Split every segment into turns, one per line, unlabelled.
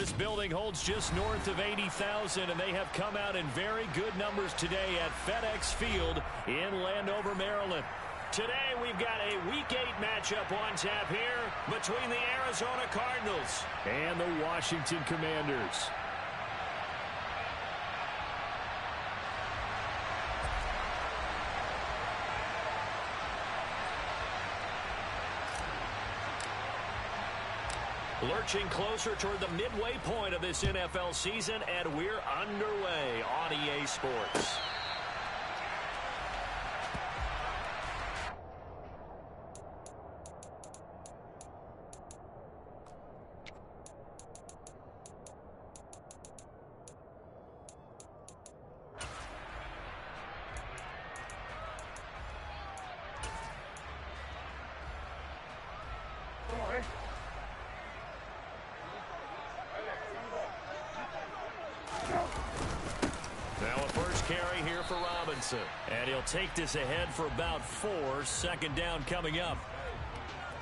This building holds just north of 80,000, and they have come out in very good numbers today at FedEx Field in Landover, Maryland. Today we've got a Week 8 matchup on tap here between the Arizona Cardinals and the Washington Commanders. Lurching closer toward the midway point of this NFL season, and we're underway on EA Sports. Carry here for Robinson, and he'll take this ahead for about 4. Second down coming up.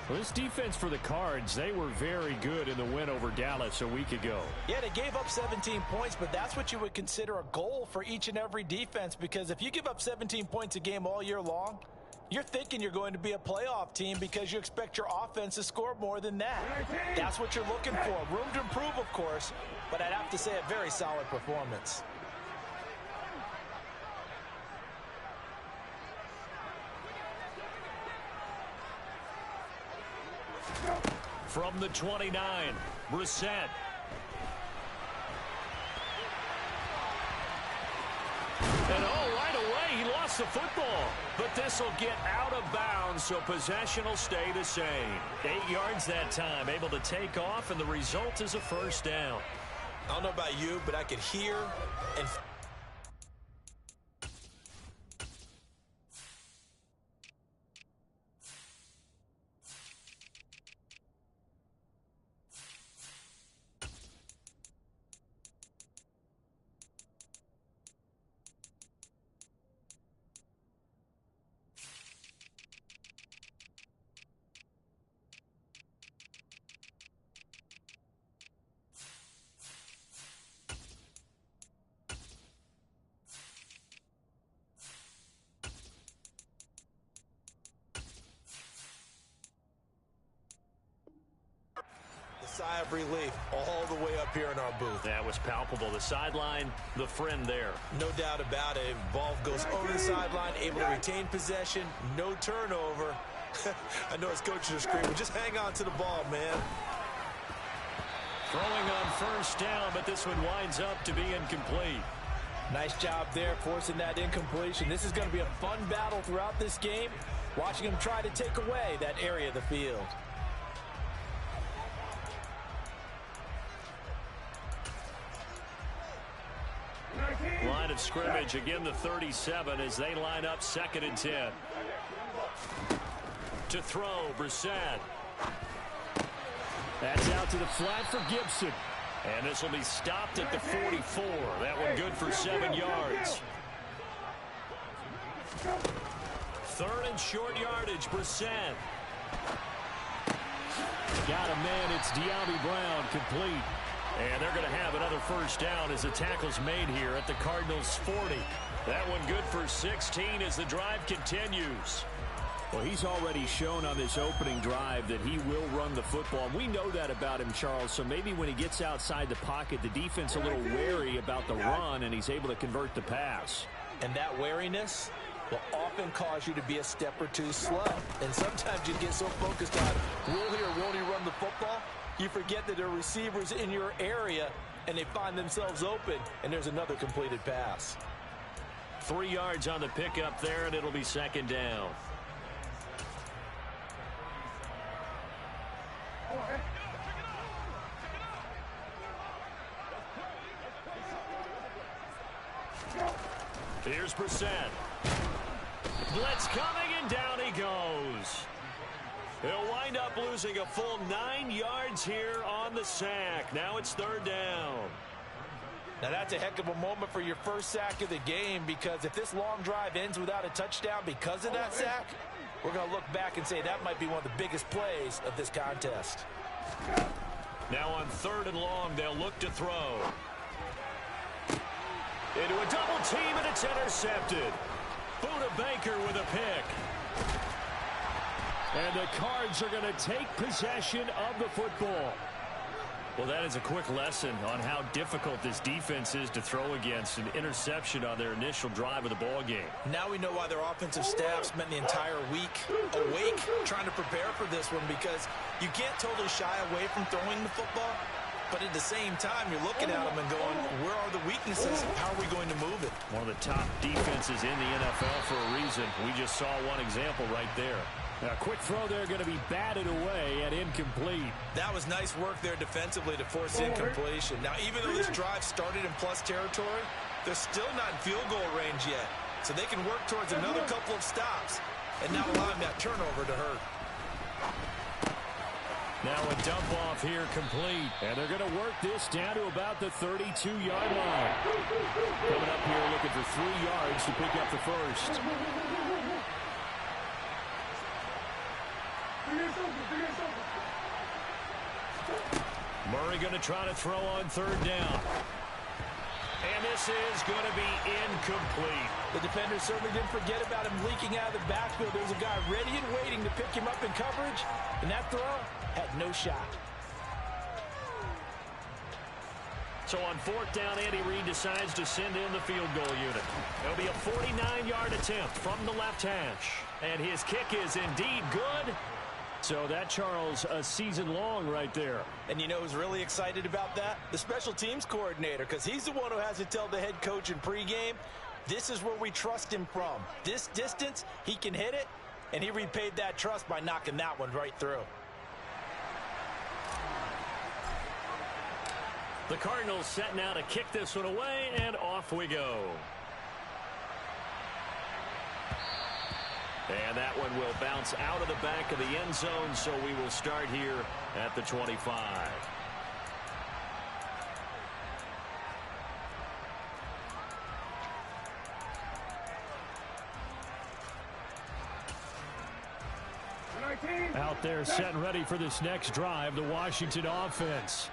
Well, this defense for the Cards, they were very good in the win over Dallas a week ago.
Yeah, they gave up 17 points, but that's what you would consider a goal for each and every defense, because if you give up 17 points a game all year long, you're thinking you're going to be a playoff team because you expect your offense to score more than that. That's what you're looking for. Room to improve, of course, but I'd have to say a very solid performance.
From the 29, Brissett. And right away, he lost the football. But this will get out of bounds, so possession will stay the same. 8 yards that time, able to take off, and the result is a first down.
I don't know about you, but I could hear and sigh of relief all the way up here in our booth.
That was palpable. The sideline, the friend there.
No doubt about it. Ball goes over the sideline, able to retain possession, no turnover. I know his coaches are screaming, just hang on to the ball, man.
Throwing on first down, but this one winds up to be incomplete.
Nice job there, forcing that incompletion. This is going to be a fun battle throughout this game, watching him try to take away that area of the field.
Line of scrimmage, again the 37 as they line up 2nd and 10. To throw, Brissett. That's out to the flat for Gibson. And this will be stopped at the 44. That one good for 7 yards. 3rd and short yardage, Brissett. Got a man, it's Dawgyyyy Brown, complete. And they're going to have another first down as the tackle's made here at the Cardinals' 40. That one good for 16 as the drive continues.
Well, he's already shown on this opening drive that he will run the football. We know that about him, Charles, so maybe when he gets outside the pocket, the defense a little wary about the run, and he's able to convert the pass.
And that wariness will often cause you to be a step or two slow. And sometimes you get so focused on will he or won't he run the football, you forget that there are receivers in your area, and they find themselves open, and there's another completed pass.
3 yards on the pickup there, and it'll be 2nd down. Here's Brissett. Blitz coming, and down he goes. He'll wind up losing a full 9 yards here on the sack. Now it's 3rd down.
Now that's a heck of a moment for your first sack of the game, because if this long drive ends without a touchdown because of that sack, we're going to look back and say that might be one of the biggest plays of this contest.
Now on 3rd and long, they'll look to throw. Into a double team, and it's intercepted. Buda Baker with a pick. And the Cards are going to take possession of the football. Well, that is a quick lesson on how difficult this defense is to throw against. An interception on their initial drive of the ball game.
Now we know why their offensive staff spent the entire week awake trying to prepare for this one, because you can't totally shy away from throwing the football, but at the same time, you're looking at them and going, where are the weaknesses? How are we going to move it?
One of the top defenses in the NFL for a reason. We just saw one example right there. A quick throw there, going to be batted away and incomplete.
That was nice work there defensively to force incompletion. Now, even though this drive started in plus territory, they're still not in field goal range yet. So they can work towards another couple of stops and not allowing that turnover to hurt.
Now a dump off here complete. And they're going to work this down to about the 32-yard line. Coming up here looking for 3 yards to pick up the first. Murray going to try to throw on 3rd down. And this is going to be incomplete.
The defender certainly didn't forget about him leaking out of the backfield. There's a guy ready and waiting to pick him up in coverage, and that throw had no shot.
So on 4th down, Andy Reid decides to send in the field goal unit. It'll be a 49-yard attempt from the left hash. And his kick is indeed good. So that, Charles, a season long right there.
And you know who's really excited about that? The special teams coordinator, because he's the one who has to tell the head coach in pregame, this is where we trust him from. This distance, he can hit it, and he repaid that trust by knocking that one right through.
The Cardinals set now to kick this one away, and off we go. And that one will bounce out of the back of the end zone, so we will start here at the 25. Out there set and ready for this next drive, the Washington offense.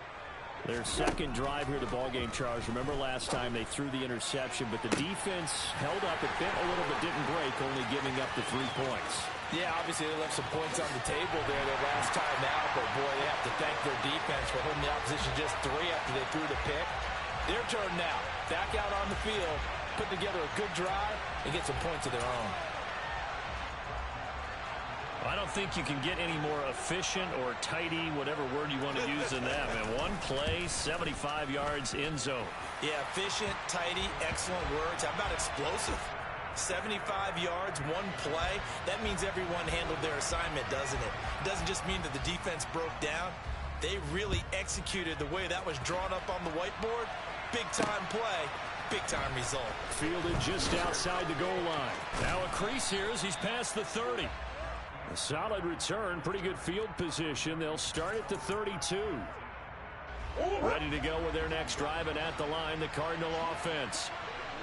Their second drive here of the ballgame, Charles. Remember last time they threw the interception, but the defense held up. It bent a little but didn't break, only giving up the 3 points.
Yeah, obviously they left some points on the table there their last time out, but boy, they have to thank their defense for holding the opposition just 3 after they threw the pick. Their turn now. Back out on the field, put together a good drive, and get some points of their own.
I don't think you can get any more efficient or tidy, whatever word you want to use than that. And 1 play, 75 yards in zone.
Yeah, efficient, tidy, excellent words. How about explosive? 75 yards, 1 play. That means everyone handled their assignment, doesn't it? It doesn't just mean that the defense broke down. They really executed the way that was drawn up on the whiteboard. Big-time play, big-time result.
Fielded just outside the goal line. Now a crease here as he's past the 30. A solid return, pretty good field position. They'll start at the 32. Ready to go with their next drive, and at the line, the Cardinal offense.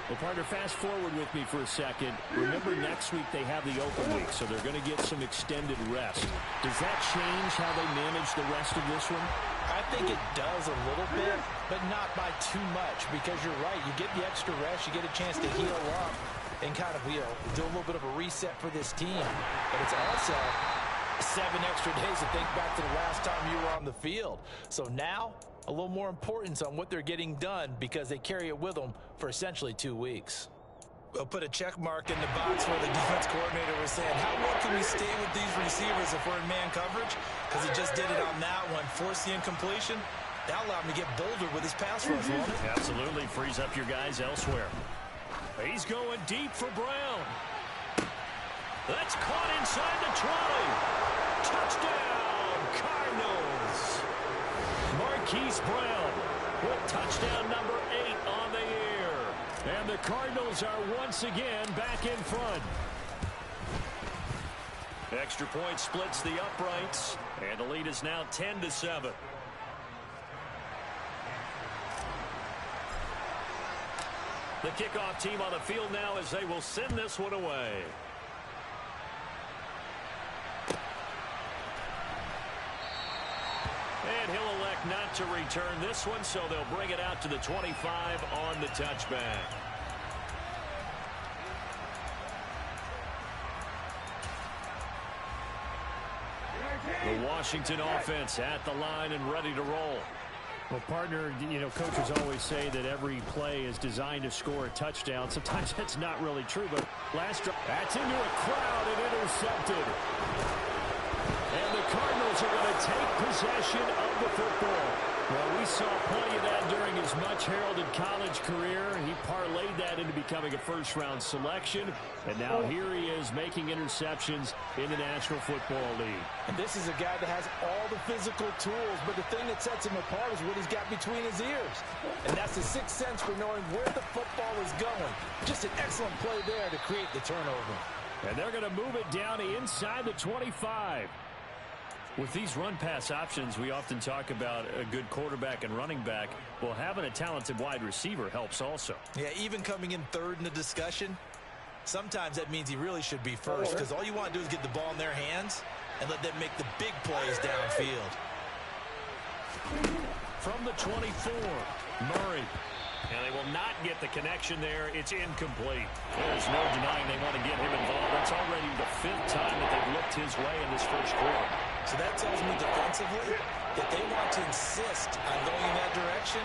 Well, partner, fast forward with me for a second. Remember, next week they have the open week, so they're going to get some extended rest. Does that change how they manage the rest of this one?
I think it does a little bit, but not by too much, because you're right. You get the extra rest, you get a chance to heal up, and kind of, you know, do a little bit of a reset for this team. But it's also 7 extra days to think back to the last time you were on the field. So now, a little more importance on what they're getting done, because they carry it with them for essentially 2 weeks. We'll put a check mark in the box where the defense coordinator was saying, how well can we stay with these receivers if we're in man coverage? Because he just did it on that one, forced the incompletion. That allowed him to get bolder with his pass rush, won't it?
Absolutely, frees up your guys elsewhere. He's going deep for Brown. That's caught inside the 20. Touchdown, Cardinals. Marquise Brown with touchdown number 8 on the year. And the Cardinals are once again back in front. Extra point splits the uprights, and the lead is now 10-7. The kickoff team on the field now as they will send this one away. And he'll elect not not to return this one, so they'll bring it out to the 25 on the touchback. The Washington offense at the line and ready to roll.
Well, partner, you know, coaches always say that every play is designed to score a touchdown. Sometimes that's not really true, but last drive, that's into a crowd and intercepted. And the Cardinals are going to take possession of the football. Well, we saw plenty of that during his much-heralded college career. He parlayed that into becoming a first-round selection, and now here he is making interceptions in the National Football League.
And this is a guy that has all the physical tools, but the thing that sets him apart is what he's got between his ears. And that's the sixth sense for knowing where the football is going. Just an excellent play there to create the turnover.
And they're going to move it down inside the 25. With these run-pass options, we often talk about a good quarterback and running back. Well, having a talented wide receiver helps also.
Yeah, even coming in third in the discussion, sometimes that means he really should be first, because all you want to do is get the ball in their hands and let them make the big plays downfield.
From the 24, Murray. And they will not get the connection there. It's incomplete. There's no denying they want to get him involved. That's already the fifth time that they've looked his way in this first quarter.
So that tells me defensively that they want to insist on going in that direction.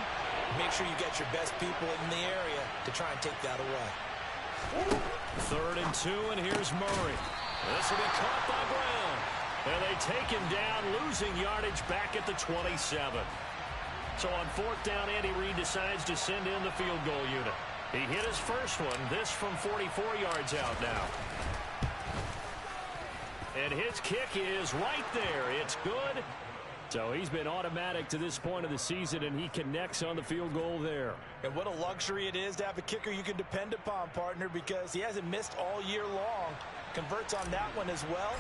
Make sure you get your best people in the area to try and take that away.
3rd and 2, and here's Murray. This will be caught by Brown. And they take him down, losing yardage back at the 27. So on 4th down, Andy Reid decides to send in the field goal unit. He hit his first one, this from 44 yards out now. And his kick is right there. It's good. So he's been automatic to this point of the season, and he connects on the field goal there.
And what a luxury it is to have a kicker you can depend upon, partner, because he hasn't missed all year long. Converts on that one as well.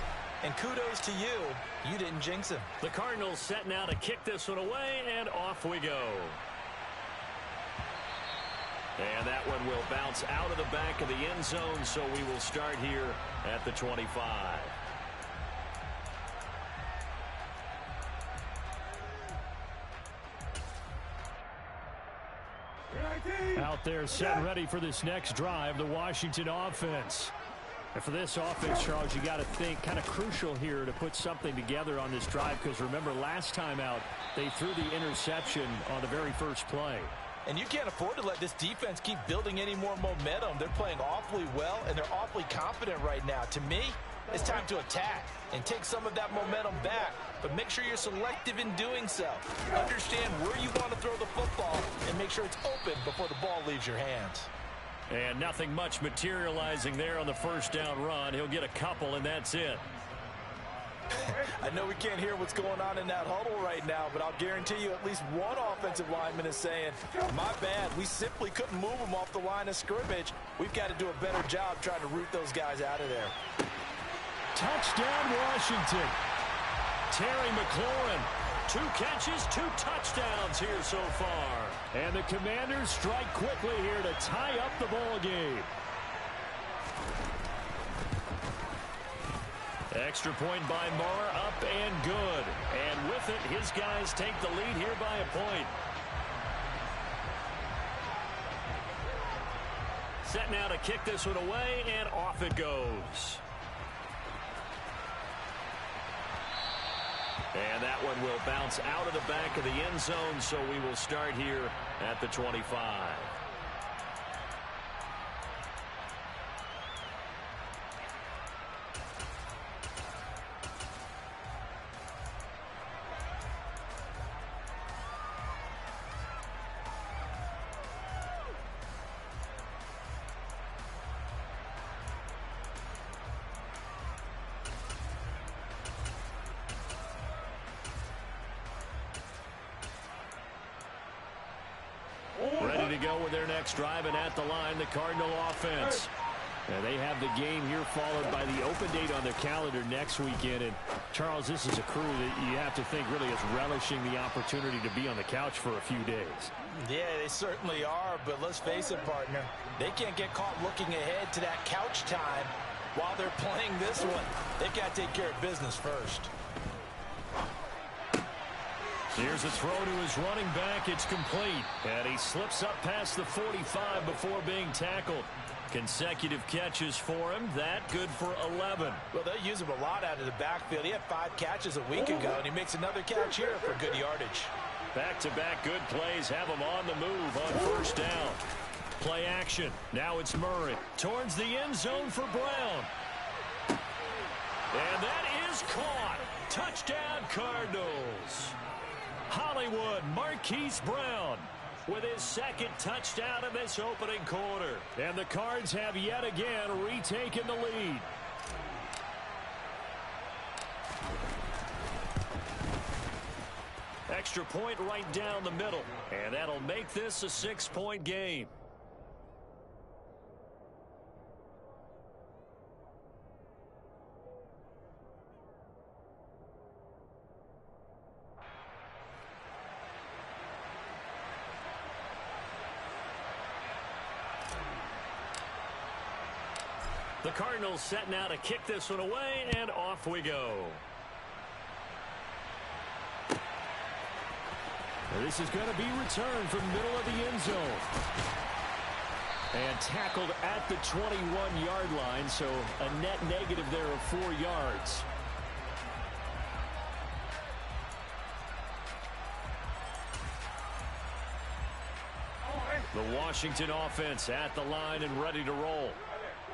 And kudos to you. You didn't jinx him.
The Cardinals setting out to kick this one away, and off we go. And that one will bounce out of the back of the end zone, so we will start here at the 25.
Out there set and ready for this next drive, the Washington offense. And for this offense, Charles, you got to think kind of crucial here to put something together on this drive, because remember last time out they threw the interception on the very first play.
And you can't afford to let this defense keep building any more momentum. They're playing awfully well, and they're awfully confident right now. To me, it's time to attack and take some of that momentum back, but make sure you're selective in doing so. Understand where you want to throw the football and make sure it's open before the ball leaves your hands.
And nothing much materializing there on the first down run. He'll get a couple, and that's it.
I know we can't hear what's going on in that huddle right now, but I'll guarantee you at least one offensive lineman is saying, my bad, we simply couldn't move them off the line of scrimmage. We've got to do a better job trying to root those guys out of there.
Touchdown, Washington.
Terry McLaurin, 2 catches, 2 touchdowns here so far.
And the Commanders strike quickly here to tie up the ball game.
Extra point by Marr, up and good. And with it, his guys take the lead here by a point. Set now to kick this one away, and off it goes. And that one will bounce out of the back of the end zone, so we will start here at the 25. Ready to go with their next drive, and at the line, the Cardinal offense. And they have the game here followed by the open date on their calendar next weekend. And, Charles, this is a crew that you have to think really is relishing the opportunity to be on the couch for a few days.
Yeah, they certainly are, but let's face it, partner. They can't get caught looking ahead to that couch time while they're playing this one. They've got to take care of business first.
Here's a throw to his running back. It's complete. And he slips up past the 45 before being tackled. Consecutive catches for him. That good for 11.
Well, they'll use him a lot out of the backfield. He had 5 catches a week ago, and he makes another catch here for good yardage.
Back-to-back good plays have him on the move on first down. Play action. Now it's Murray. Towards the end zone for Brown. And that is caught. Touchdown, Cardinals. Hollywood, Marquise Brown with his second touchdown in this opening quarter. And the Cards have yet again retaken the lead. Extra point right down the middle. And that'll make this a 6-point game. The Cardinals setting out to kick this one away, and off we go. This is going to be returned from the middle of the end zone. And tackled at the 21-yard line, so a net negative there of 4 yards. The Washington offense at the line and ready to roll.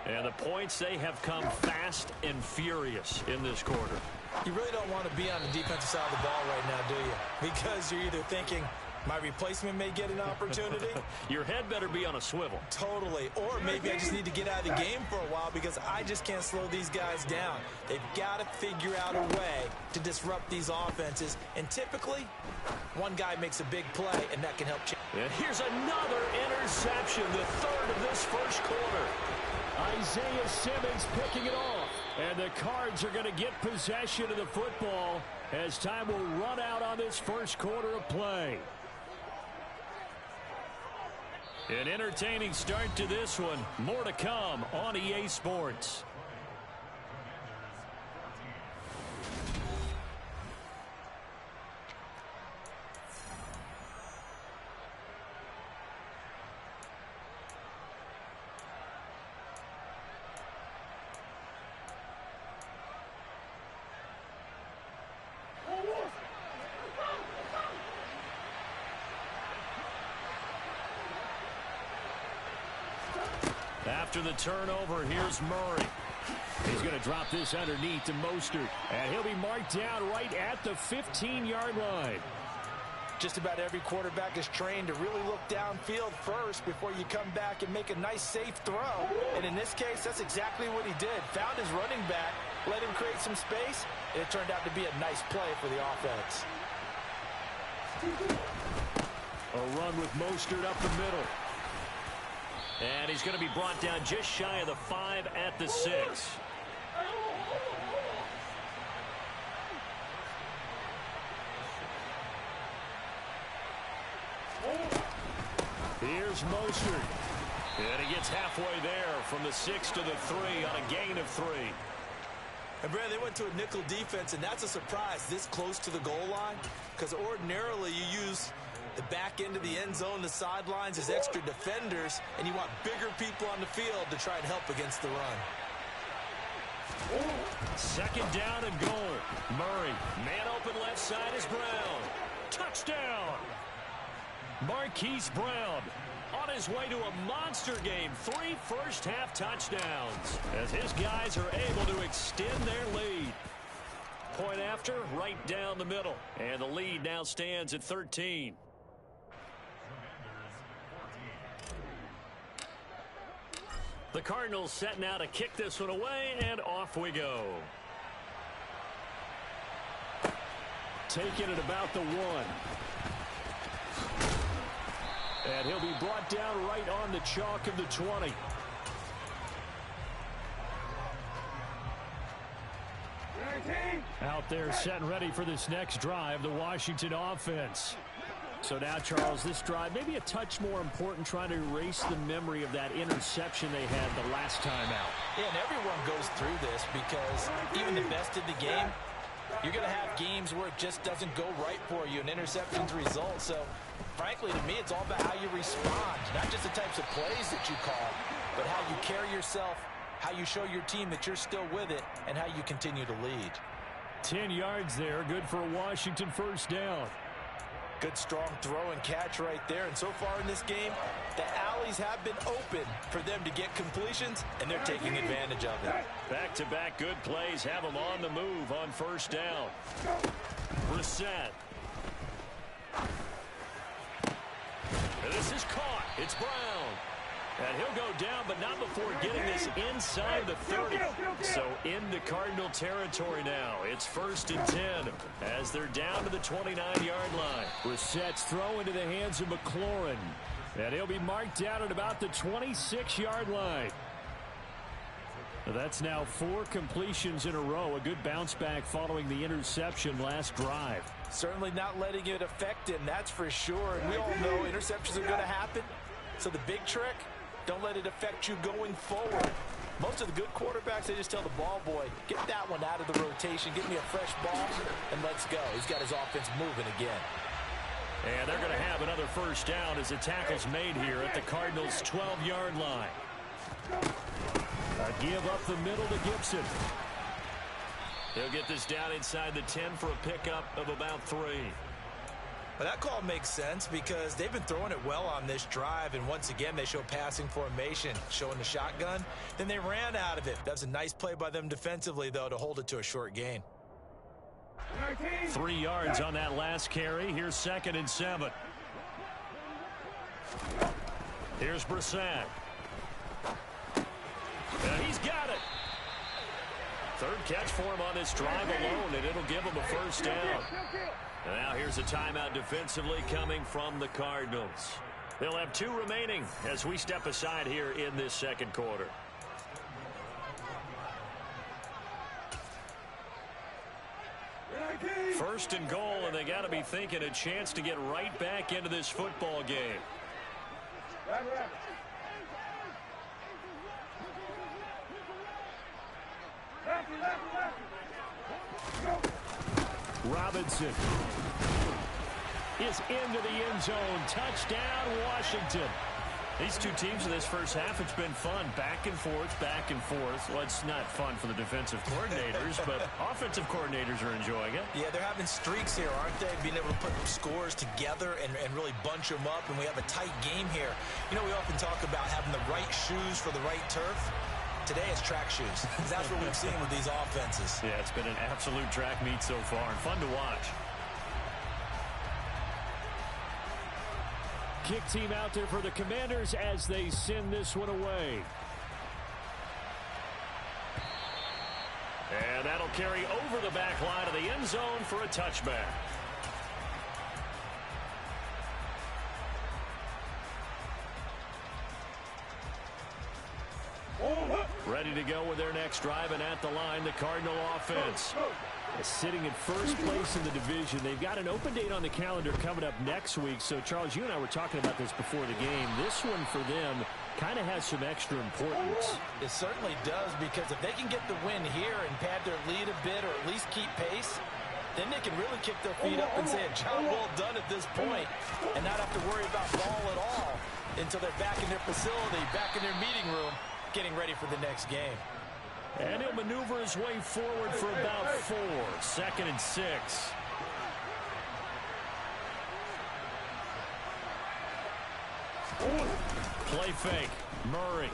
And the points, they have come fast and furious in this quarter.
You really don't want to be on the defensive side of the ball right now, do you? Because you're either thinking, my replacement may get an opportunity.
Your head better be on a swivel.
Totally. Or maybe I just need to get out of the game for a while because I just can't slow these guys down. They've got to figure out a way to disrupt these offenses. And typically, one guy makes a big play, and that can help change.
And here's another interception, the third of this first quarter. Isaiah Simmons picking it off. And the Cards are going to get possession of the football as time will run out on this first quarter of play. An entertaining start to this one. More to come on EA Sports. After the turnover, here's Murray. He's going to drop this underneath to Mostert. And he'll be marked down right at the 15-yard line.
Just about every quarterback is trained to really look downfield first before you come back and make a nice, safe throw. And in this case, that's exactly what he did. Found his running back, let him create some space, and it turned out to be a nice play for the offense.
A run with Mostert up the middle. And he's going to be brought down just shy of the 5 at the 6. Here's Mostert. And he gets halfway there from the 6 to the 3 on a gain of 3.
And, Brad, they went to a nickel defense, and that's a surprise this close to the goal line because ordinarily you use the back end of the end zone, the sidelines as extra defenders, and you want bigger people on the field to try and help against the run.
Second down and goal. Murray, man open left side is Brown. Touchdown! Marquise Brown on his way to a monster game. 3 first-half touchdowns as his guys are able to extend their lead. Point after, right down the middle. And the lead now stands at 13. The Cardinals setting out to kick this one away, and off we go. Taking it about the 1. And he'll be brought down right on the chalk of the 20. Out there set and ready for this next drive, the Washington offense. So now, Charles, this drive maybe a touch more important, trying to erase the memory of that interception they had the last time out.
Yeah, and everyone goes through this because even the best in the game, You're going to have games where it just doesn't go right for you, and interceptions result. So, frankly, to me, it's all about how you respond, not just the types of plays that you call, but how you carry yourself, how you show your team that you're still with it, and how you continue to lead.
10 yards there, good for a Washington first down.
Good strong throw and catch right there. And so far in this game, the alleys have been open for them to get completions, and they're taking advantage of it.
Back-to-back good plays have them on the move on first down. Brissett. And this is caught. It's Brown. And he'll go down, but not before getting this inside the 30. So into Cardinal territory now. It's 1st and 10 as they're down to the 29-yard line. Brissett's throw into the hands of McLaurin. And he'll be marked down at about the 26-yard line. That's now 4 completions in a row. A good bounce back following the interception last drive.
Certainly not letting it affect him, that's for sure. And we all know interceptions are going to happen. So the big trick, don't let it affect you going forward. Most of the good quarterbacks, they just tell the ball boy, get that one out of the rotation, get me a fresh ball, and let's go. He's got his offense moving again.
And they're going to have another first down as the tackle's made here at the Cardinals' 12-yard line. A give up the middle to Gibson. He'll get this down inside the 10 for a pickup of about 3.
But that call makes sense because they've been throwing it well on this drive, and once again they show passing formation, showing the shotgun. Then they ran out of it. That was a nice play by them defensively, though, to hold it to a short gain.
3 yards on that last carry. Here's 2nd and 7. Here's Brissett. And he's got it. 3rd catch for him on this drive alone, and it'll give him a first down. And now here's a timeout defensively coming from the Cardinals. They'll have 2 remaining as we step aside here in this second quarter. First and goal, and they got to be thinking a chance to get right back into this football game. Robinson is into the end zone. Touchdown, Washington. These two teams in this first half, it's been fun. Back and forth, back and forth. Well, it's not fun for the defensive coordinators, but offensive coordinators are enjoying it.
Yeah, they're having streaks here, aren't they? Being able to put scores together and really bunch them up, and we have a tight game here. You know, we often talk about having the right shoes for the right turf. Today it's track shoes. That's what we've seen with these offenses.
Yeah, it's been an absolute track meet so far, and fun to watch. Kick team out there for the Commanders as they send this one away. And that'll carry over the back line of the end zone for a touchback. Ready to go with their next drive, and at the line, the Cardinal offense. Sitting in first place in the division. They've got an open date on the calendar coming up next week. So, Charles, you and I were talking about this before the game. This one for them kind of has some extra importance.
It certainly does, because if they can get the win here and pad their lead a bit or at least keep pace, then they can really kick their feet up and say a job well done at this point and not have to worry about ball at all until they're back in their facility, back in their meeting room, getting ready for the next game.
And he'll maneuver his way forward for about 4. 2nd and 6. Play fake. Murray.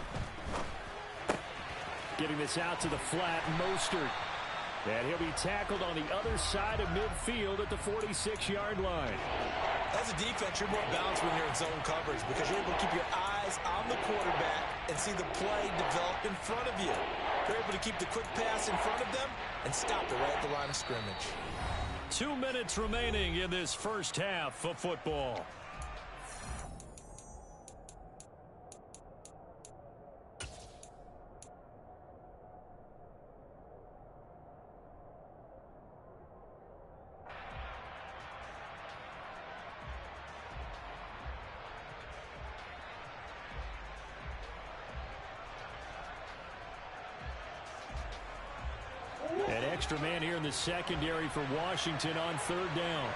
Getting this out to the flat. Mostert. And he'll be tackled on the other side of midfield at the 46-yard line.
As a defense, you're more balanced when you're in zone coverage because you're able to keep your eyes on the quarterback and see the play develop in front of you. You're able to keep the quick pass in front of them and stop it right at the line of scrimmage.
2 minutes remaining in this first half of football.
extra man here in the secondary for Washington on third down.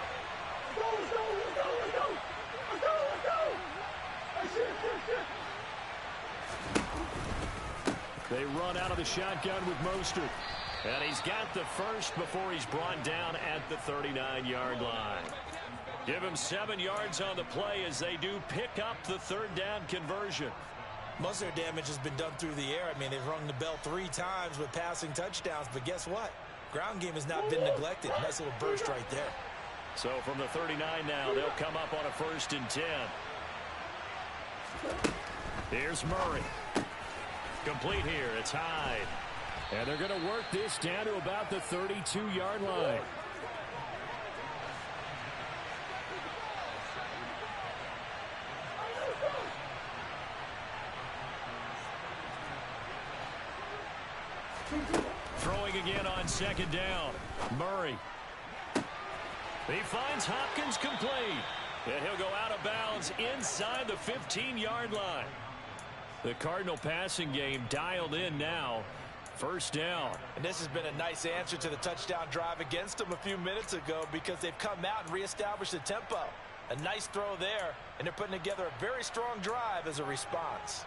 They run out of the shotgun with Mostert.
And he's got the first before he's brought down at the 39-yard line. Give him 7 yards on the play as they do pick up the third down conversion.
Most of their damage has been done through the air. I mean, they've rung the bell 3 times with passing touchdowns, but guess what? Ground game has not been neglected. Nice little burst right there.
So from the 39 now, they'll come up on a 1st and 10. Here's Murray. Complete here. It's Hyde.
And they're going to work this down to about the 32-yard line.
Throwing again on 2nd down. Murray. He finds Hopkins complete. And he'll go out of bounds inside the 15-yard line. The Cardinal passing game dialed in now. 1st down.
And this has been a nice answer to the touchdown drive against them a few minutes ago because they've come out and reestablished the tempo. A nice throw there, and they're putting together a very strong drive as a response.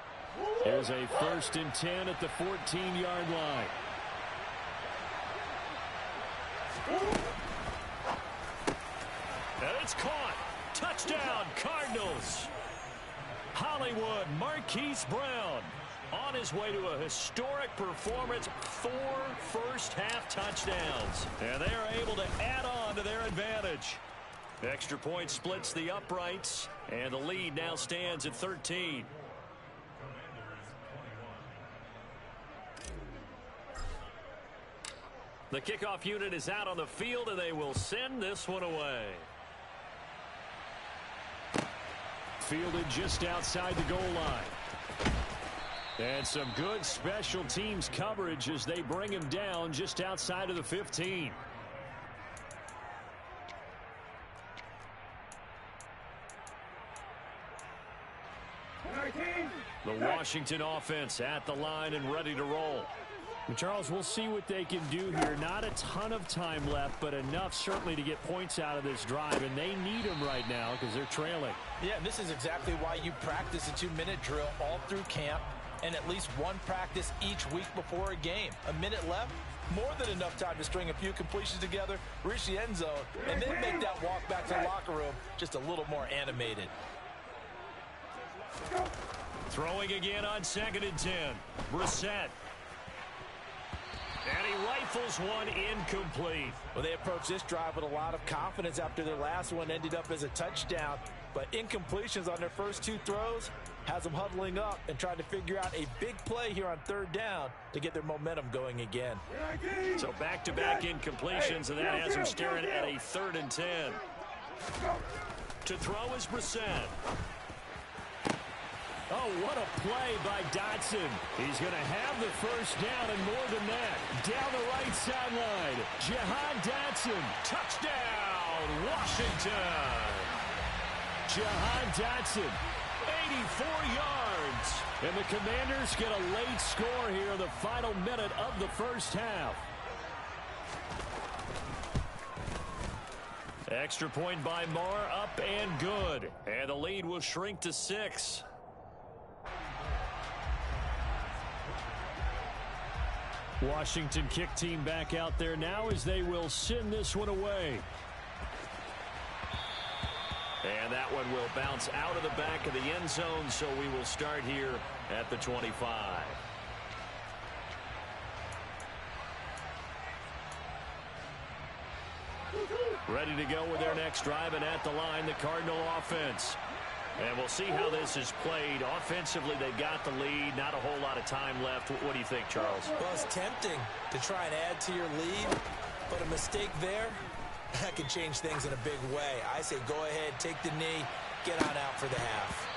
Here's a 1st and 10 at the 14-yard line.
And it's caught. Touchdown, Cardinals. Hollywood Marquise Brown on his way to a historic performance, 4 first-half touchdowns. And they are able to add on to their advantage. Extra point splits the uprights, and the lead now stands at 13. The kickoff unit is out on the field, and they will send this one away.
Fielded just outside the goal line. And some good special teams coverage as they bring him down just outside of the 15. The Washington offense at the line and ready to roll. And Charles, we'll see what they can do here. Not a ton of time left, but enough certainly to get points out of this drive, and they need them right now because they're trailing.
Yeah, and this is exactly why you practice a 2-minute drill all through camp and at least one practice each week before a game. A minute left, more than enough time to string a few completions together, reach the end zone, and then make that walk back to the locker room just a little more animated.
Throwing again on 2nd and 10. Brissett. And he rifles one incomplete.
Well, they approached this drive with a lot of confidence after their last one ended up as a touchdown. But incompletions on their first 2 throws has them huddling up and trying to figure out a big play here on 3rd down to get their momentum going again.
So back-to-back incompletions, and that has them staring at a 3rd and 10. To throw is Brissett.
Oh, what a play by Dotson. He's going to have the first down and more than that. Down the right sideline, Jahan Dotson.
Touchdown, Washington.
Jahan Dotson, 84 yards. And the Commanders get a late score here in the final minute of the first half.
Extra point by Marr, up and good. And the lead will shrink to 6.
Washington kick team back out there now as they will send this one away.
And that one will bounce out of the back of the end zone, so we will start here at the 25. Ready to go with their next drive, and at the line, the Cardinal offense. And we'll see how this is played. Offensively, they got the lead. Not a whole lot of time left. What do you think, Charles?
Well, it's tempting to try and add to your lead, but a mistake there, that can change things in a big way. I say go ahead, take the knee, get on out for the half.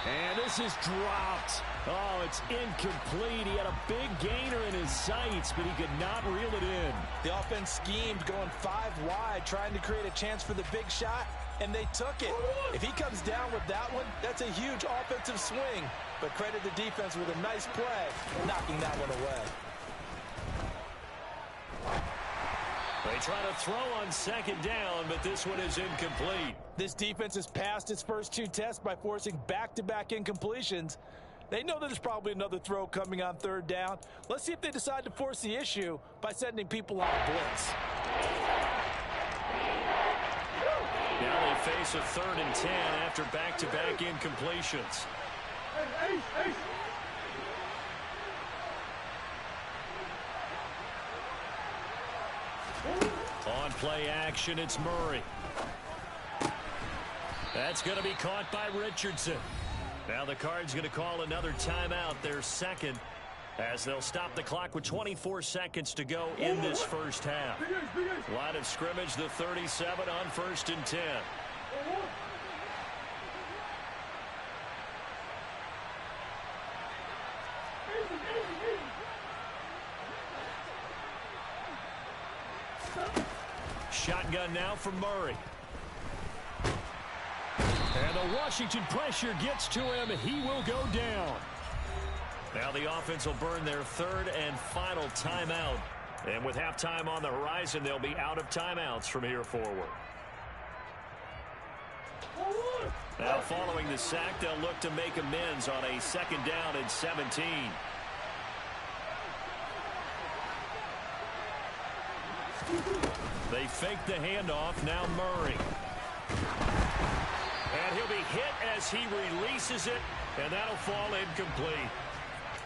And this is dropped. Oh, it's incomplete. He had a big gainer in his sights, but he could not reel it in.
The offense schemed going 5 wide, trying to create a chance for the big shot, and they took it. If he comes down with that one, that's a huge offensive swing. But credit the defense with a nice play, knocking that one away.
They try to throw on second down, but this one is incomplete.
This defense has passed its first 2 tests by forcing back-to-back incompletions. They know that there's probably another throw coming on third down. Let's see if they decide to force the issue by sending people on a blitz.
Now they face a 3rd and 10 after back-to-back incompletions. On play action, it's Murray. That's going to be caught by Richardson. Now the Cards going to call another timeout, their second, as they'll stop the clock with 24 seconds to go in this first half. Line of scrimmage, the 37 on 1st and 10. Shotgun now from Murray. And the Washington pressure gets to him. He will go down. Now the offense will burn their 3rd and final timeout. And with halftime on the horizon, they'll be out of timeouts from here forward. Now following the sack, they'll look to make amends on a 2nd down and 17. They fake the handoff. Now Murray. And he'll be hit as he releases it, and that'll fall incomplete.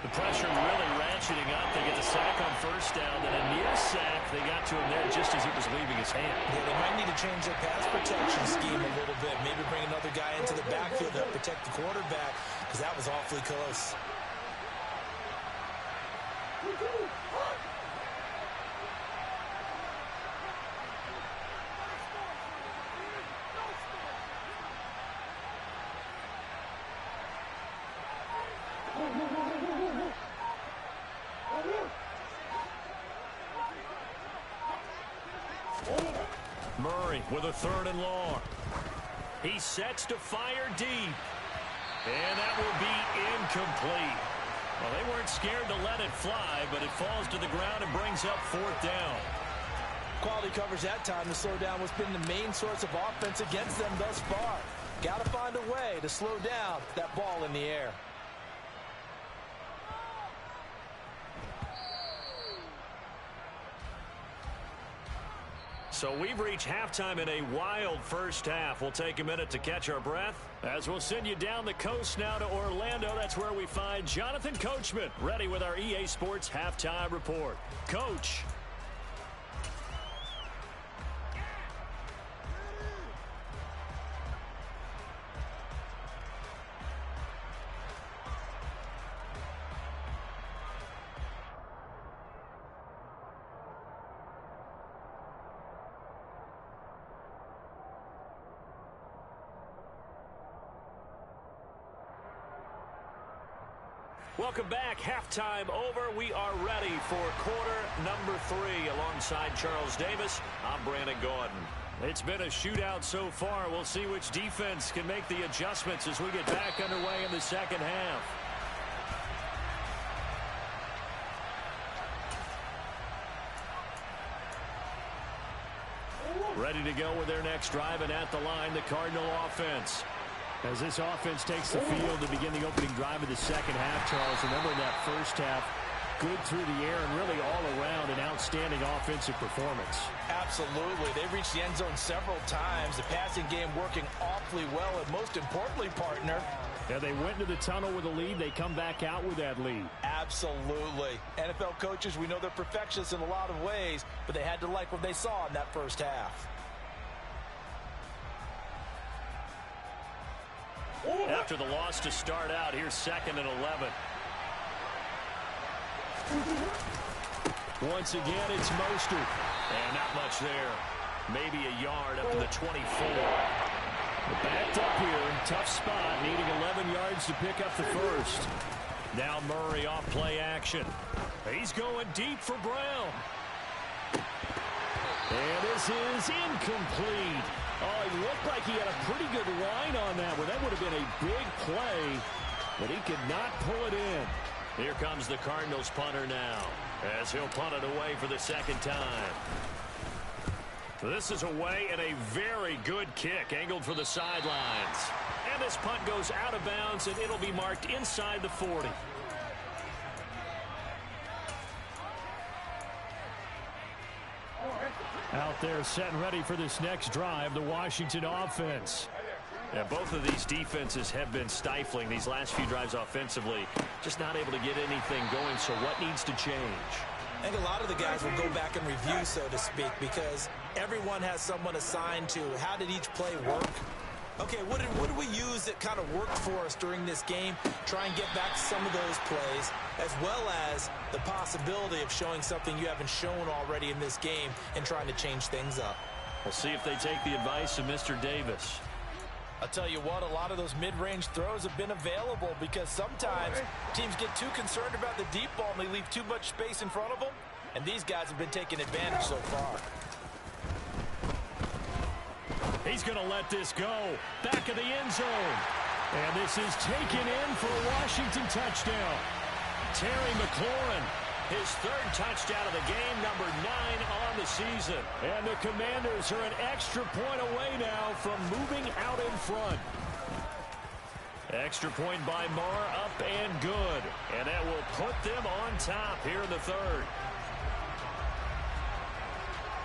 The pressure really ratcheting up. They get the sack on 1st down, and a near sack. They got to him there just as it was leaving his hand.
Yeah, they might need to change their pass protection scheme a little bit. Maybe bring another guy into the backfield to protect the quarterback, because that was awfully close.
Murray with a 3rd and long. He sets to fire deep. And that will be incomplete. Well, they weren't scared to let it fly, but it falls to the ground and brings up 4th down.
Quality coverage that time to slow down what's been the main source of offense against them thus far. Got to find a way to slow down that ball in the air.
So we've reached halftime in a wild first half. We'll take a minute to catch our breath as we'll send you down the coast now to Orlando. That's where we find Jonathan Coachman ready with our EA Sports Halftime Report. Coach. Welcome back. Halftime over. We are ready for quarter number 3 alongside Charles Davis. I'm Brandon Gordon. It's been a shootout so far. We'll see which defense can make the adjustments as we get back underway in the second half. Ready to go with their next drive, and at the line, the Cardinal offense.
As this offense takes the field to begin the opening drive of the second half, Charles, remember that first half, good through the air and really all around an outstanding offensive performance.
Absolutely. They reached the end zone several times. The passing game working awfully well, and most importantly, partner,
Yeah, they went into the tunnel with a lead. They come back out with that lead.
absolutely. NFL coaches, we know they're perfectionists in a lot of ways, but they had to like what they saw in that first half.
After the loss to start out, here's 2nd and 11.
Once again, it's Mostert.
And not much there. Maybe a yard up to the 24.
Backed up here. Tough spot. Needing 11 yards to pick up the first.
Now Murray off play action. He's going deep for Brown.
And this is incomplete. Oh, he looked like he had a pretty good line on that one. That would have been a big play, but he could not pull it in.
Here comes the Cardinals punter now, as he'll punt it away for the second time. This is away and a very good kick angled for the sidelines. And this punt goes out of bounds, and it'll be marked inside the 40.
Out there set and ready for this next drive, the Washington offense.
Yeah, both of these defenses have been stifling these last few drives offensively. Just not able to get anything going, so what needs to change?
I think a lot of the guys will go back and review, so to speak, because everyone has someone assigned to how did each play work. Okay, what did we use that kind of worked for us during this game? Try and get back to some of those plays, as well as the possibility of showing something you haven't shown already in this game and trying to change things up.
We'll see if they take the advice of Mr. Davis.
I'll tell you what, a lot of those mid-range throws have been available because sometimes teams get too concerned about the deep ball and they leave too much space in front of them, and these guys have been taking advantage so far.
He's going to let this go. Back of the end zone. And this is taken in for a Washington touchdown. Terry McLaurin,
his third touchdown of the game, number 9 on the season.
And the Commanders are an extra point away now from moving out in front.
Extra point by Marr, up and good. And that will put them on top here in the third.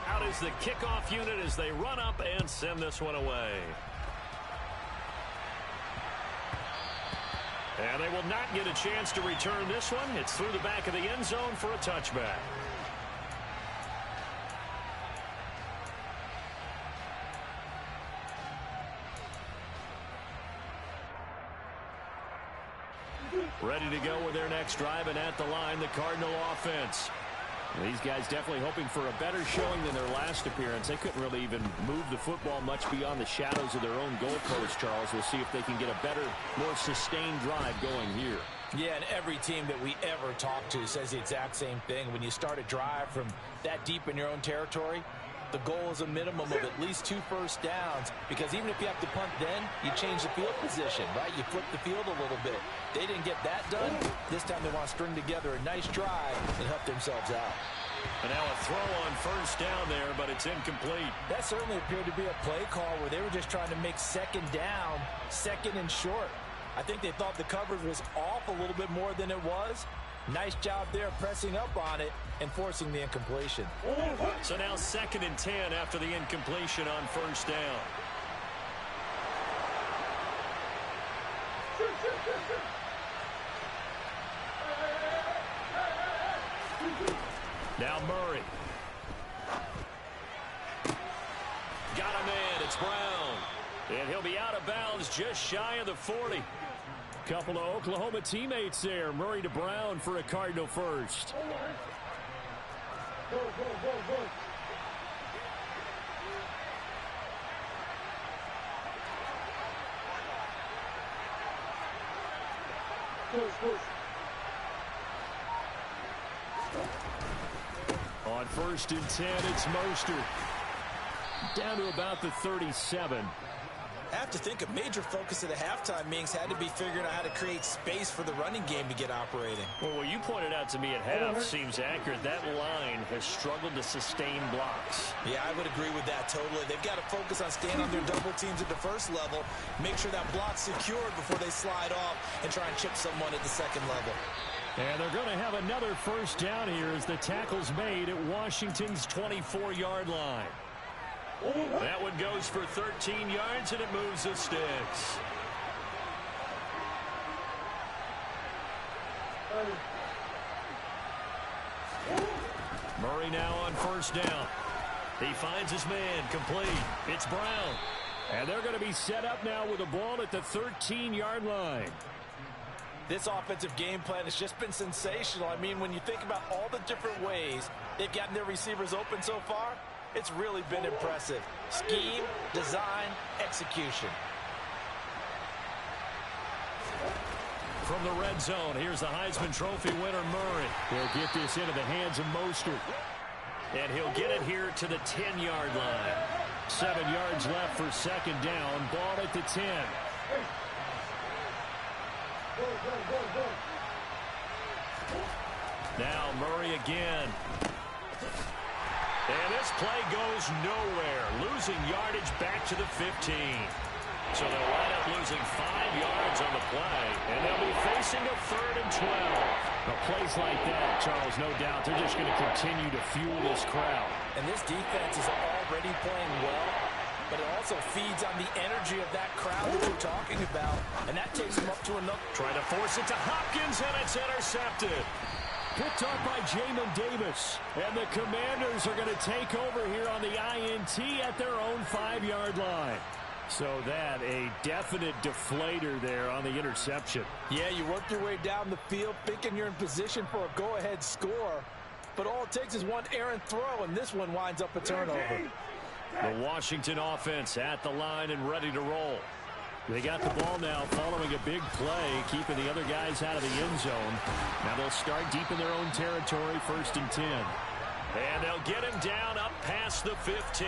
Out is the kickoff unit as they run up and send this one away. And they will not get a chance to return this one. It's through the back of the end zone for a touchback. Ready to go with their next drive, and at the line, the Cardinal offense.
These guys definitely hoping for a better showing than their last appearance. They couldn't really even move the football much beyond the shadows of their own goalpost, Charles. We'll see if they can get a better, more sustained drive going here.
Yeah, and every team that we ever talk to says the exact same thing. When you start a drive from that deep in your own territory, the goal is a minimum of at least 2 first downs, because even if you have to punt then, you change the field position, right? You flip the field a little bit. They didn't get that done. This time they want to string together a nice drive and help themselves out.
And now a throw on first down there, but it's incomplete.
That certainly appeared to be a play call where they were just trying to make second down, second and short. I think they thought the coverage was off a little bit more than it was. Nice job there pressing up on it and forcing the incompletion.
So now 2nd and 10 after the incompletion on first down. Now Murray. Got a man. It's Brown. And he'll be out of bounds just shy of the 40.
Couple of Oklahoma teammates there. Murray to Brown for a Cardinal first. On 1st and 10, it's Mostert. Down to about the 37.
I have to think a major focus of the halftime meetings had to be figuring out how to create space for the running game to get operating.
Well, what you pointed out to me at half seems accurate. That line has struggled to sustain blocks.
Yeah, I would agree with that totally. They've got to focus on staying on their double teams at the first level, make sure that block's secured before they slide off and try and chip someone at the second level.
And they're going to have another first down here as the tackle's made at Washington's 24-yard line.
That one goes for 13 yards, and it moves the sticks. Murray now on first down. He finds his man, complete. It's Brown.
And they're going to be set up now with a ball at the 13-yard line.
This offensive game plan has just been sensational. I mean, when you think about all the different ways they've gotten their receivers open so far, it's really been impressive. Scheme, design, execution.
From the red zone, here's the Heisman Trophy winner, Murray.
He'll get this into the hands of Mostert.
And he'll get it here to the 10-yard line.
7 yards left for second down. Ball at the 10.
Now Murray again. And this play goes nowhere, losing yardage back to the 15. So they'll wind up losing 5 yards on the play, and they'll be facing a 3rd and 12.
Now, plays like that, Charles, no doubt, they're just going to continue to fuel this crowd.
And this defense is already playing well, but it also feeds on the energy of that crowd that you're talking about, and that takes them up to another.
Trying to force it to Hopkins, and it's intercepted.
Picked up by Jamin Davis. And the Commanders are going to take over here on the INT at their own 5-yard line. So that, a definite deflator there on the interception.
Yeah, you work your way down the field thinking you're in position for a go-ahead score. But all it takes is one errant throw, and this one winds up a turnover.
The Washington offense at the line and ready to roll.
They got the ball now following a big play, keeping the other guys out of the end zone. Now they'll start deep in their own territory, 1st and 10.
And they'll get him down up past the 15.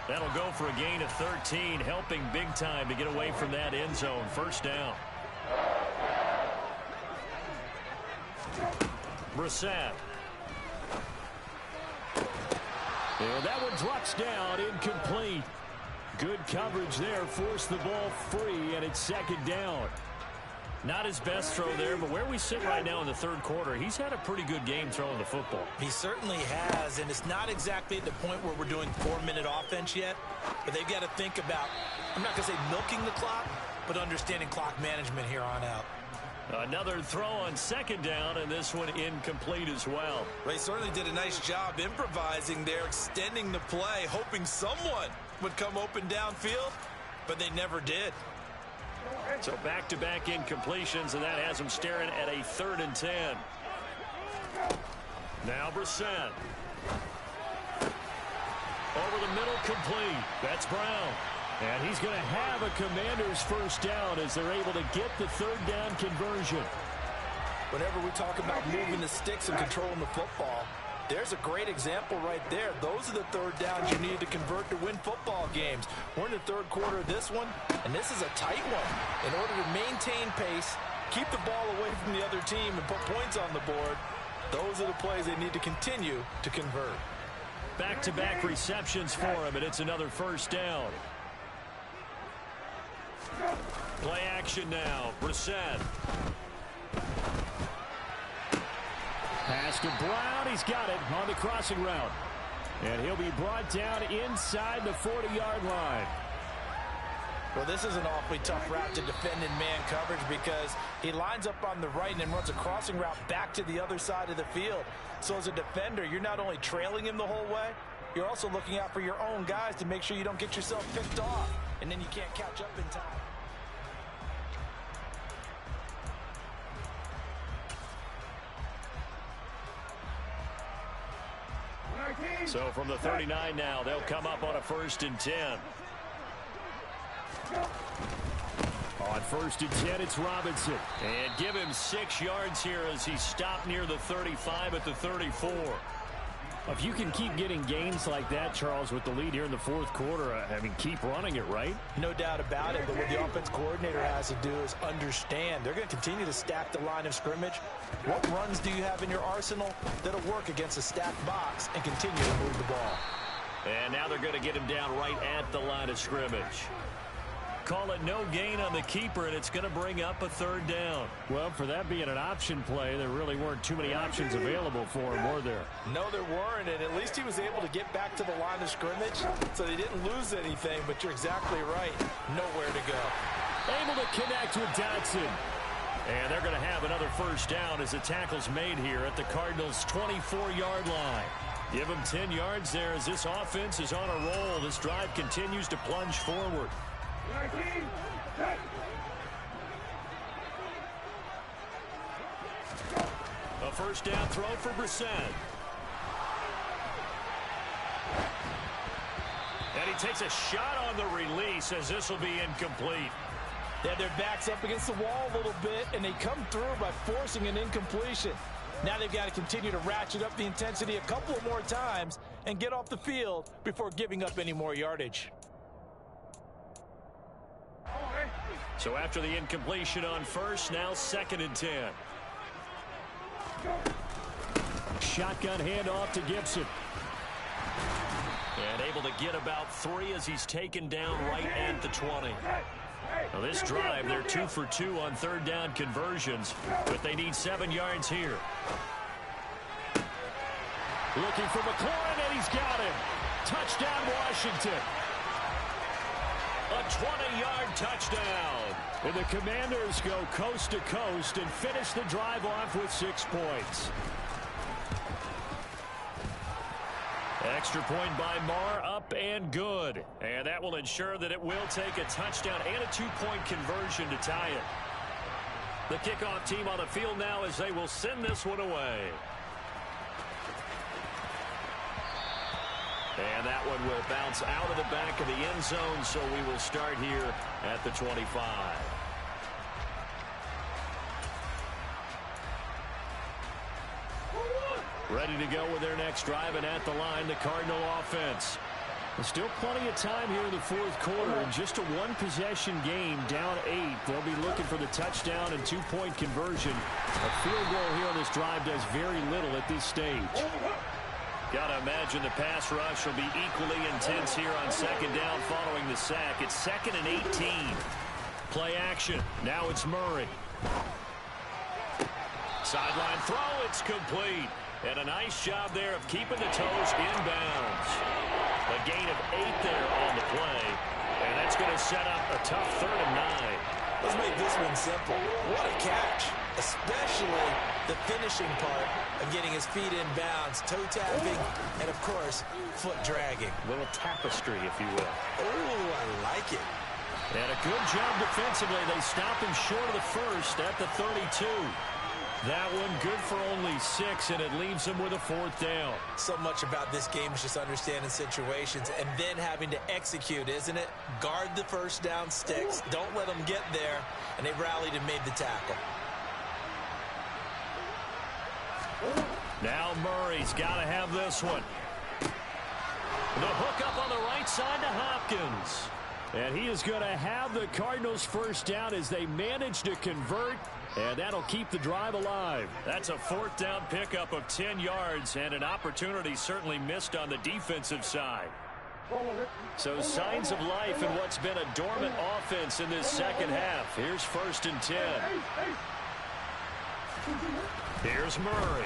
That'll go for a gain of 13, helping big time to get away from that end zone. 1st down. Brissett.
And that one drops down, incomplete. Good coverage there, forced the ball free, and it's 2nd down.
Not his best throw there, but where we sit right now in the 3rd quarter, he's had a pretty good game throwing the football.
He certainly has, and it's not exactly at the point where we're doing 4-minute offense yet, but they've got to think about, I'm not going to say milking the clock, but understanding clock management here on out.
Another throw on 2nd down, and this one incomplete as well.
They certainly did a nice job improvising there, extending the play, hoping someone would come open downfield, but they never did.
So back-to-back incompletions, and that has them staring at a 3rd and 10. Now Brissett. Over the middle, complete. That's Brown.
And he's going to have a Commanders 1st down as they're able to get the 3rd down conversion.
Whenever we talk about moving the sticks and controlling the football, there's a great example right there. Those are the 3rd downs you need to convert to win football games. We're in the 3rd quarter of this one, and this is a tight one. In order to maintain pace, keep the ball away from the other team, and put points on the board, those are the plays they need to continue to convert.
Back-to-back receptions for him, and it's another 1st down. Play action now. Brissett.
Pass to Brown. He's got it on the crossing route. And he'll be brought down inside the 40-yard line.
Well, this is an awfully tough route to defend in man coverage because he lines up on the right and then runs a crossing route back to the other side of the field. So as a defender, you're not only trailing him the whole way, you're also looking out for your own guys to make sure you don't get yourself picked off, and then you can't catch up in time.
So from the 39 now, they'll come up on a 1st and 10.
On 1st and 10, it's Robinson.
And give him 6 yards here as he stopped near the 35 at the 34.
If you can keep getting gains like that, Charles, with the lead here in the 4th quarter, I mean, keep running it, right?
No doubt about it, but what the offense coordinator has to do is understand. They're going to continue to stack the line of scrimmage. What runs do you have in your arsenal that'll work against a stacked box and continue to move the ball?
And now they're going to get him down right at the line of scrimmage. Call it no gain on the keeper, and it's going to bring up a 3rd down.
Well, for that being an option play, there really weren't too many options available for him, were there?
No, there weren't, and at least he was able to get back to the line of scrimmage, so they didn't lose anything, but you're exactly right. Nowhere to go.
Able to connect with Dotson.
And they're going to have another 1st down as the tackle's made here at the Cardinals' 24-yard line. Give them 10 yards there as this offense is on a roll. This drive continues to plunge forward. A 1st down throw for Brissett. And he takes a shot on the release as this will be incomplete.
They have their backs up against the wall a little bit, and they come through by forcing an incompletion. Now they've got to continue to ratchet up the intensity a couple more times and get off the field before giving up any more yardage.
So after the incompletion on 1st, now 2nd and 10.
Shotgun handoff to Gibson.
And able to get about 3 as he's taken down right at the 20. Now this drive, they're 2 for 2 on third down conversions, but they need 7 yards here. Looking for McLaurin, and he's got him. Touchdown, Washington. A 20-yard touchdown. And the Commanders go coast to coast and finish the drive off with 6 points. Extra point by Marr, up and good. And that will ensure that it will take a touchdown and a 2-point conversion to tie it. The kickoff team on the field now as they will send this one away. And that one will bounce out of the back of the end zone, so we will start here at the 25. Ready to go with their next drive, and at the line, the Cardinal offense. There's still plenty of time here in the fourth quarter. In just a one-possession game, down 8. They'll be looking for the touchdown and 2-point conversion. A field goal here on this drive does very little at this stage. Got to imagine the pass rush will be equally intense here on second down following the sack. It's 2nd and 18. Play action. Now it's Murray. Sideline throw. It's complete. And a nice job there of keeping the toes inbounds. A gain of 8 there on the play. And that's going to set up a tough 3rd and 9.
Let's make this one simple. What a catch. Especially the finishing part of getting his feet in bounds, toe tapping, and of course, foot dragging.
A little tapestry, if you will.
Oh, I like it.
And a good job defensively. They stop him short of the first at the 32. That one good for only 6, and it leaves him with a 4th down.
So much about this game is just understanding situations and then having to execute, isn't it? Guard the first down sticks. Don't let them get there. And they rallied and made the tackle.
Now Murray's got to have this one. The hook up on the right side to Hopkins. And he is going to have the Cardinals' first down as they manage to convert. And that'll keep the drive alive. That's a 4th down pickup of 10 yards and an opportunity certainly missed on the defensive side. So signs of life in what's been a dormant offense in this second half. Here's 1st and 10. Here's Murray.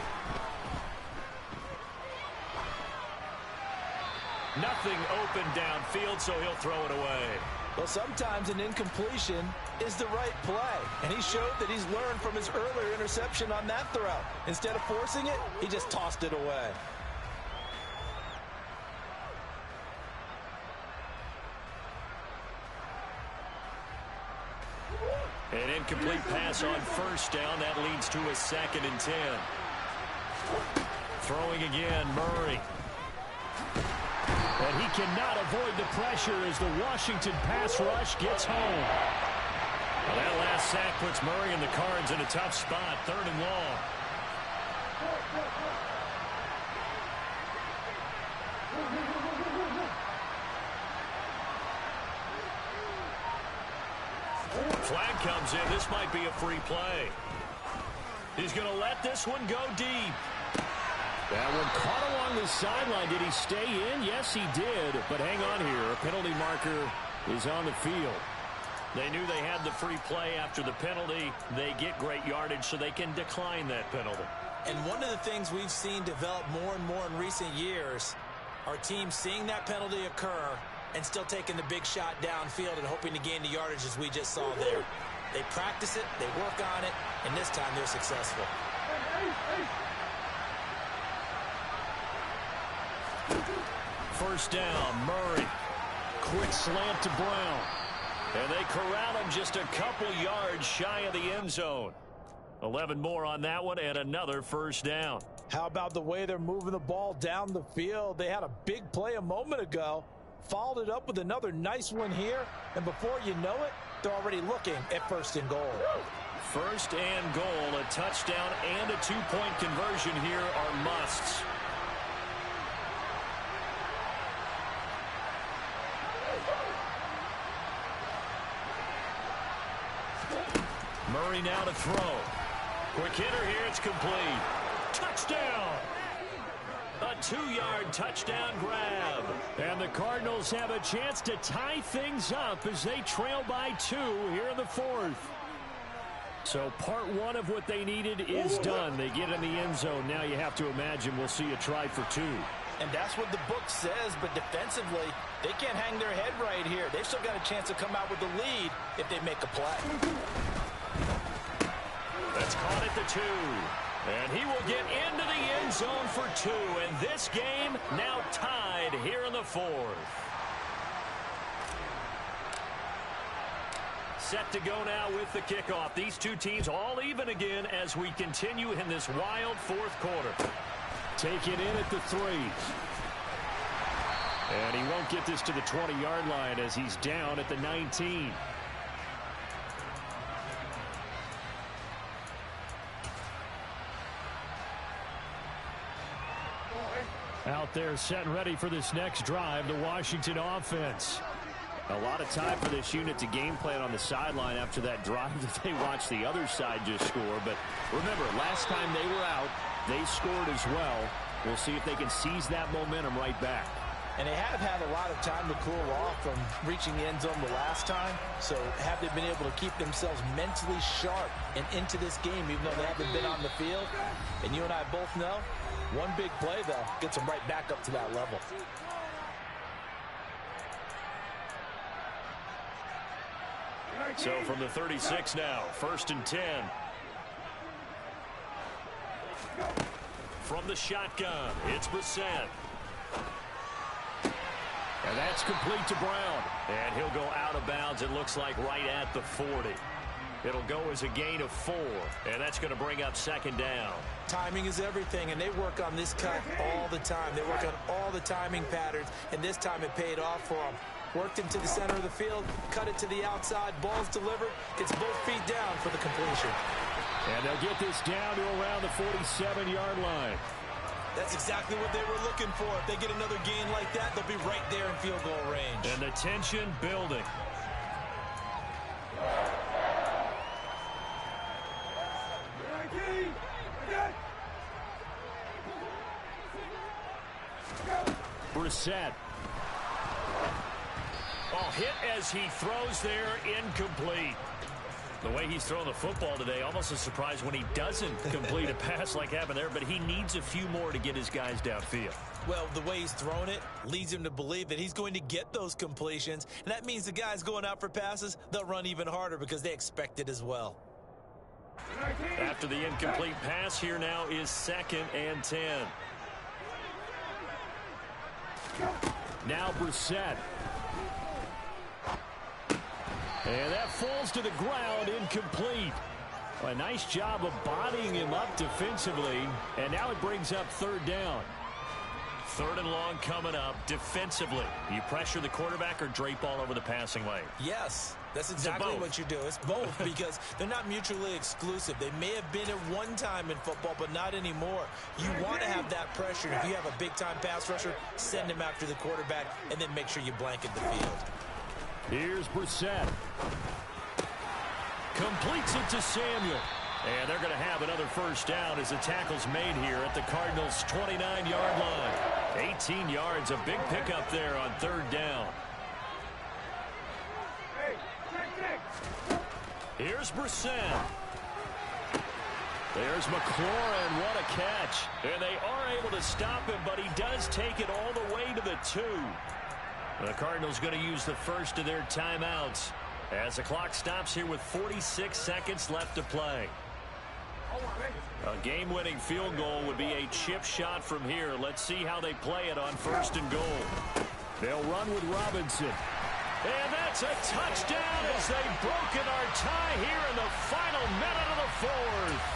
Nothing open downfield, so he'll throw it away.
Well, sometimes an incompletion is the right play. And he showed that he's learned from his earlier interception on that throw. Instead of forcing it, he just tossed it away.
An incomplete pass on 1st down. That leads to a 2nd and 10. Throwing again, Murray. And he cannot avoid the pressure as the Washington pass rush gets home. Well, that last sack puts Murray and the Cards in a tough spot, 3rd and long. Flag comes in. This might be a free play. He's going to let this one go deep. That one caught along the sideline. Did he stay in? Yes, he did. But hang on here. A penalty marker is on the field. They knew they had the free play after the penalty. They get great yardage, so they can decline that penalty.
And one of the things we've seen develop more and more in recent years are teams seeing that penalty occur and still taking the big shot downfield and hoping to gain the yardage as we just saw there. They practice it, they work on it, and this time they're successful.
First down, Murray. Quick slant to Brown. And they corral him just a couple yards shy of the end zone. 11 more on that one and another first down.
How about the way they're moving the ball down the field? They had a big play a moment ago, followed it up with another nice one here, and before you know it, they're already looking at 1st and goal.
1st and goal, a touchdown and a 2-point conversion here are musts. Murray now to throw. Quick hitter here, it's complete. Touchdown! A 2-yard touchdown grab. And the Cardinals have a chance to tie things up as they trail by 2 here in the 4th. So part 1 of what they needed is done. They get in the end zone. Now you have to imagine we'll see a try for 2.
And that's what the book says, but defensively, they can't hang their head right here. They've still got a chance to come out with the lead if they make a play.
That's caught at the 2. And he will get into the end zone for 2. And this game now tied here in the 4th. Set to go now with the kickoff. These two teams all even again as we continue in this wild 4th quarter.
Take it in at the 3. And he won't get this to the 20-yard line as he's down at the 19. Out there set and ready for this next drive, the Washington offense. A lot of time for this unit to game plan on the sideline after that drive that they watched the other side just score. But remember, last time they were out, they scored as well. We'll see if they can seize that momentum right back.
And they have had a lot of time to cool off from reaching the end zone the last time. So have they been able to keep themselves mentally sharp and into this game, even though they haven't been on the field? And you and I both know, one big play, though, gets them right back up to that level.
So from the 36 now, 1st and 10. From the shotgun, it's Brissett. And that's complete to Brown. And he'll go out of bounds, it looks like, right at the 40. It'll go as a gain of 4, and that's going to bring up 2nd down.
Timing is everything, and they work on this cut all the time. They work on all the timing patterns, and this time it paid off for them. Worked into the center of the field, cut it to the outside, ball's delivered, gets both feet down for the completion.
And they'll get this down to around the 47-yard line.
That's exactly what they were looking for. If they get another gain like that, they'll be right there in field goal range.
And the tension building.
Brissett.
Oh, hit as he throws there, incomplete. The way he's throwing the football today, almost a surprise when he doesn't complete a pass like happened there, but he needs a few more to get his guys downfield.
Well, the way he's thrown it leads him to believe that he's going to get those completions, and that means the guys going out for passes, they'll run even harder because they expect it as well.
After the incomplete pass, here now is 2nd and 10.
Now Brissett. And that falls to the ground, incomplete. A nice job of bodying him up defensively, and now it brings up 3rd down.
3rd and long coming up defensively. You pressure the quarterback or drape all over the passing lane?
Yes, that's exactly what you do. It's both because they're not mutually exclusive. They may have been at one time in football, but not anymore. You want to have that pressure. If you have a big-time pass rusher, send him after the quarterback, and then make sure you blanket the field.
Here's Brissett.
Completes it to Samuel. And they're going to have another 1st down as the tackle's made here at the Cardinals' 29-yard line. 18 yards, a big pickup there on 3rd down. Here's Brissett. There's McLaurin. What a catch. And they are able to stop him, but he does take it all the way to the 2. The Cardinals going to use the first of their timeouts as the clock stops here with 46 seconds left to play. A game-winning field goal would be a chip shot from here. Let's see how they play it on 1st and goal.
They'll run with Robinson.
And that's a touchdown as they've broken our tie here in the final minute of the 4th.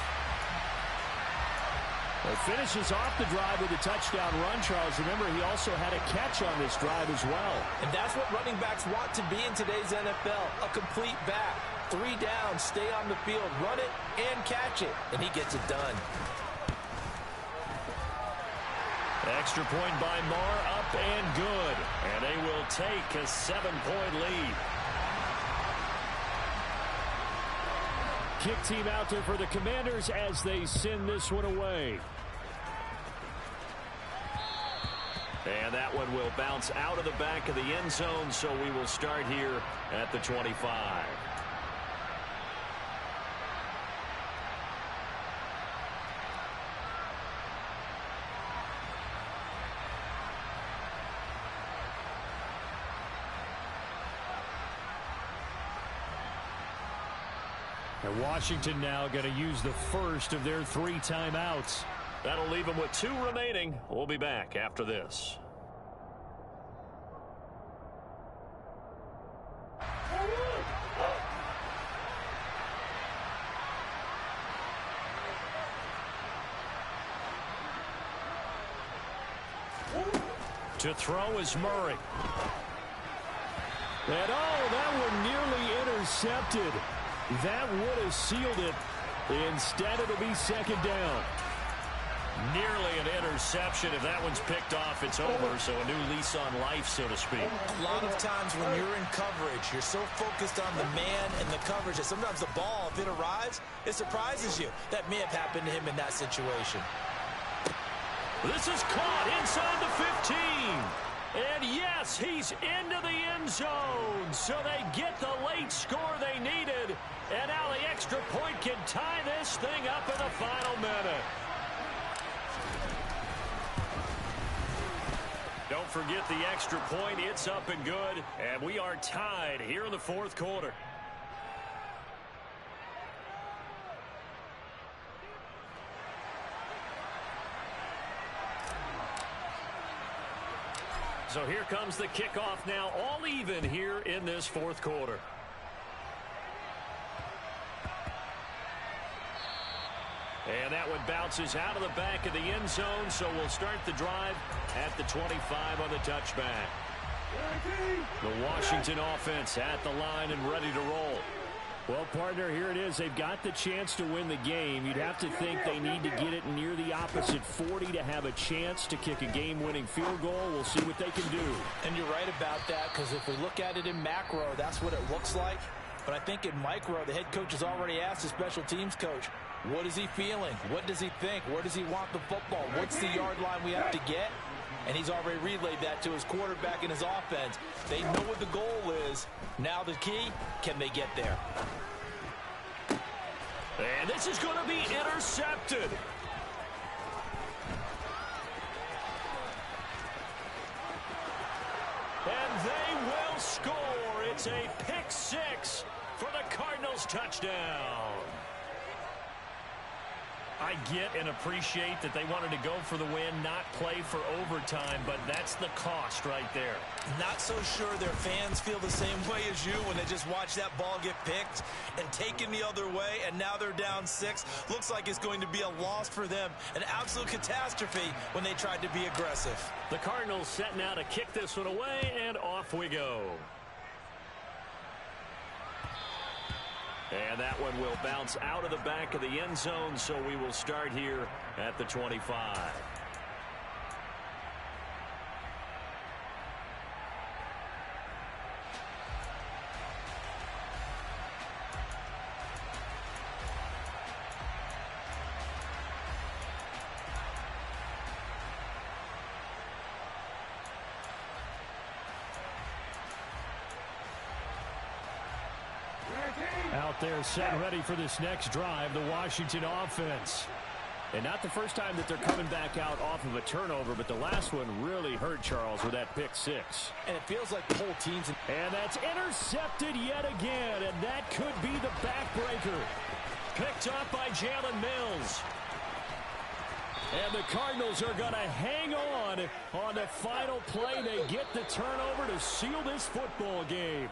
It finishes off the drive with a touchdown run, Charles. Remember, he also had a catch on this drive as well.
And that's what running backs want to be in today's NFL, a complete back. 3 down, stay on the field, run it, and catch it. And he gets it done.
Extra point by Marr, up and good. And they will take a 7-point lead.
Kick team out there for the Commanders as they send this one away.
And that one will bounce out of the back of the end zone, so we will start here at the 25.
And Washington now going to use the first of their 3 timeouts.
That'll leave them with 2 remaining. We'll be back after this. To throw is Murray.
And that one nearly intercepted. That would have sealed it. Instead, it'll be 2nd down.
Nearly an interception. If that one's picked off, it's over. So a new lease on life, so to speak.
A lot of times when you're in coverage, you're so focused on the man and the coverage that sometimes the ball, if it arrives, it surprises you. That may have happened to him in that situation.
This is caught inside the 15. And yes, he's into the end zone. So they get the late score they needed. And now the extra point can tie this thing up in the final minute. Don't forget the extra point. It's up and good. And we are tied here in the 4th quarter. So here comes the kickoff now, all even here in this 4th quarter. And that one bounces out of the back of the end zone, so we'll start the drive at the 25 on the touchback. The Washington offense at the line and ready to roll.
Well, partner, here it is. They've got the chance to win the game. You'd have to think they need to get it near the opposite 40 to have a chance to kick a game-winning field goal. We'll see what they can do.
And you're right about that, because if we look at it in macro, that's what it looks like. But I think in micro, the head coach has already asked the special teams coach, what is he feeling? What does he think? Where does he want the football? What's the yard line we have to get? And he's already relayed that to his quarterback and his offense. They know what the goal is. Now the key, can they get there?
And this is going to be intercepted. And they will score. It's a pick 6 for the Cardinals touchdown. I get and appreciate that they wanted to go for the win, not play for overtime, but that's the cost right there.
Not so sure their fans feel the same way as you when they just watch that ball get picked and taken the other way, and now they're down 6. Looks like it's going to be a loss for them, an absolute catastrophe when they tried to be aggressive.
The Cardinals set now to kick this one away, and off we go. And that one will bounce out of the back of the end zone, so we will start here at the 25.
Out there set ready for this next drive, the Washington offense. And not the first time that they're coming back out off of a turnover, but the last one really hurt Charles with that pick 6.
And it feels like the whole team's...
And that's intercepted yet again, and that could be the backbreaker.
Picked up by Jalen Mills.
And the Cardinals are going to hang on the final play. They get the turnover to seal this football game.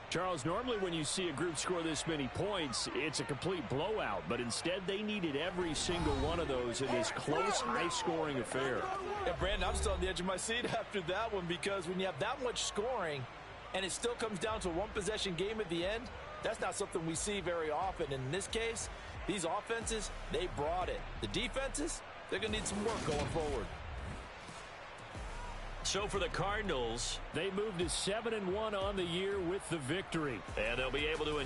Charles, normally when you see a group score this many points, it's a complete blowout. But instead, they needed every single one of those in this close, high-scoring affair.
Yeah, Brandon, I'm still on the edge of my seat after that one, because when you have that much scoring and it still comes down to a one-possession game at the end, that's not something we see very often. In this case, these offenses, they brought it. The defenses, they're going to need some work going forward.
So for the Cardinals,
they moved to 7-1 on the year with the victory.
And they'll be able to